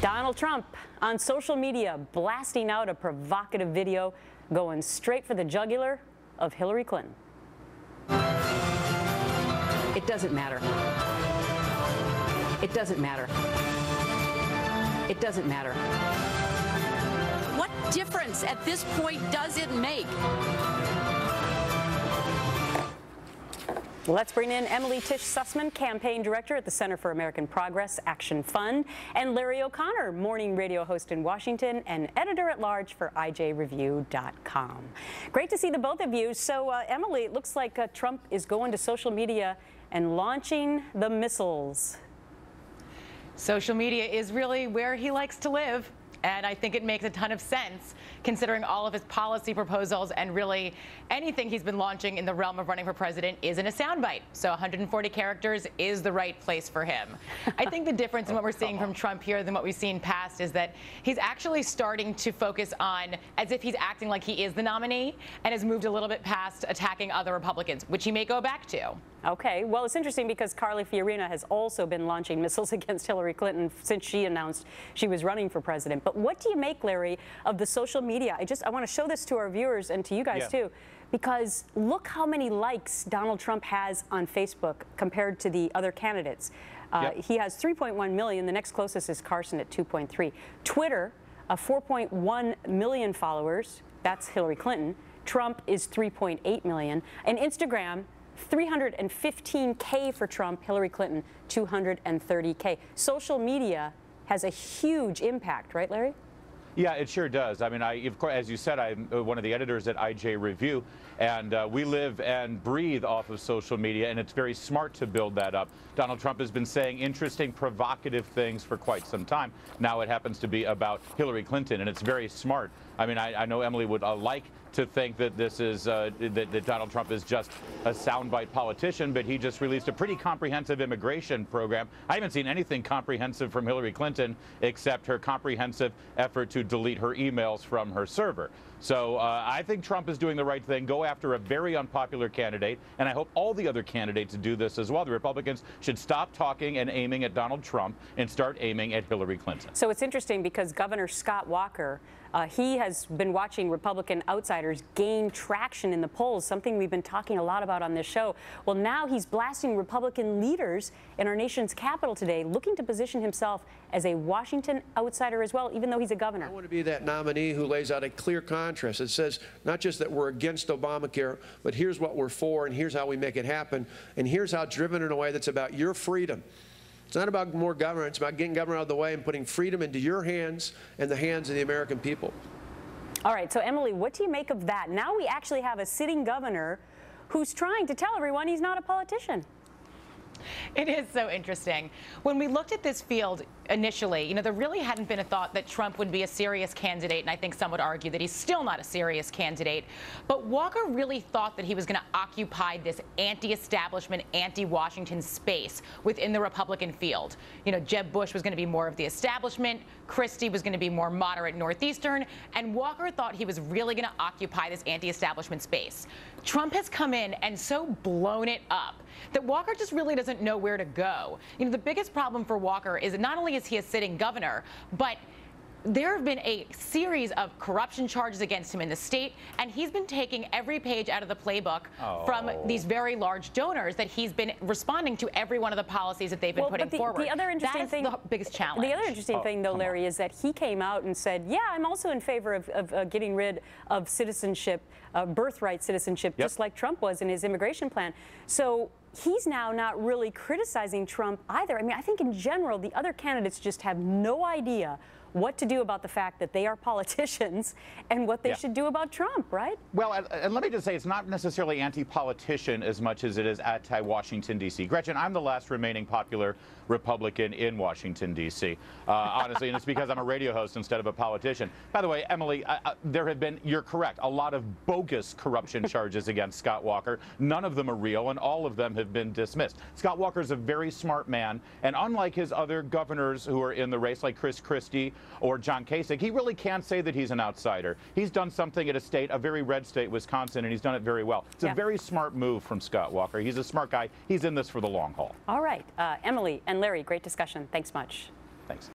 Donald Trump on social media blasting out a provocative video going straight for the jugular of Hillary Clinton. It doesn't matter. It doesn't matter. It doesn't matter. What difference at this point does it make? Let's bring in Emily Tish Sussman, campaign director at the Center for American Progress Action Fund, and Larry O'Connor, morning radio host in Washington and editor-at-large for IJReview.com. Great to see the both of you. So, Emily, it looks like Trump is going to social media and launching the missiles. Social media is really where he likes to live. And I think it makes a ton of sense, considering all of his policy proposals and really anything he's been launching in the realm of running for president is in a soundbite. So 140 characters is the right place for him. I think the difference in what we're seeing from Trump here than what we've seen past is that he's actually starting to focus on as if he's acting like he is the nominee and has moved a little bit past attacking other Republicans, which he may go back to. Okay, well, it's interesting because Carly Fiorina has also been launching missiles against Hillary Clinton since she announced she was running for president. But what do you make, Larry, of the social media? I want to show this to our viewers and to you guys too, because look how many likes Donald Trump has on Facebook compared to the other candidates. He has 3.1 million. The next closest is Carson at 2.3. Twitter, 4.1 million followers. That's Hillary Clinton. Trump is 3.8 million. And Instagram, 315K for Trump, Hillary Clinton, 230K. Social media has a huge impact, right, Larry? Yeah, it sure does. I mean, of course, as you said, I'm one of the editors at IJ Review, and we live and breathe off of social media, and it's very smart to build that up. Donald Trump has been saying interesting, provocative things for quite some time. Now it happens to be about Hillary Clinton, and it's very smart. I mean, I know Emily would like to think that this is that Donald Trump is just a soundbite politician, but he just released a pretty comprehensive immigration program. I haven't seen anything comprehensive from Hillary Clinton except her comprehensive effort to delete her emails from her server. So I think Trump is doing the right thing. Go after a very unpopular candidate, and I hope all the other candidates do this as well. The Republicans should stop talking and aiming at Donald Trump and start aiming at Hillary Clinton. So it's interesting because Governor Scott Walker, he has been watching Republican outsiders gain traction in the polls, something we've been talking a lot about on this show. Well, now he's blasting Republican leaders in our nation's capital today, looking to position himself as a Washington outsider as well, even though he's a governor. I want to be that nominee who lays out a clear contrast. It says not just that we're against Obamacare, but here's what we're for, and here's how we make it happen, and here's how it's driven in a way that's about your freedom. It's not about more government. It's about getting government out of the way and putting freedom into your hands and the hands of the American people. All right, so Emily, what do you make of that? Now we actually have a sitting governor who's trying to tell everyone he's not a politician. It is so interesting. When we looked at this field initially, you know, there really hadn't been a thought that Trump would be a serious candidate, and I think some would argue that he's still not a serious candidate. But Walker really thought that he was going to occupy this anti-establishment, anti-Washington space within the Republican field. You know, Jeb Bush was going to be more of the establishment, Christie was going to be more moderate Northeastern, and Walker thought he was really going to occupy this anti-establishment space. Trump has come in and so blown it up that Walker just really doesn't know where to go. You know, the biggest problem for Walker is that not only is he a sitting governor, but there have been a series of corruption charges against him in the state, and he's been taking every page out of the playbook from these very large donors that he's been responding to every one of the policies that they've been putting forward. The other interesting thing, the biggest challenge. The other interesting thing, though, Larry, is that he came out and said, yeah, I'm also in favor of getting rid of citizenship, birthright citizenship, just like Trump was in his immigration plan. So he's now not really criticizing Trump either. I mean, I think in general, the other candidates just have no idea what to do about the fact that they are politicians and what they should do about Trump, right? Well, and let me just say, it's not necessarily anti-politician as much as it is anti-Washington, D.C. Gretchen, I'm the last remaining popular Republican in Washington, D.C., honestly, and it's because I'm a radio host instead of a politician. By the way, Emily, there have been, you're correct, a lot of bogus corruption charges against Scott Walker. None of them are real, and all of them have been dismissed. Scott Walker is a very smart man, and unlike his other governors who are in the race, like Chris Christie or John Kasich, he really can't say that he's an outsider. He's done something at a state, a very red state, Wisconsin, and he's done it very well. It's a very smart move from Scott Walker. He's a smart guy. He's in this for the long haul. All right. Emily and Larry, great discussion. Thanks much. Thanks.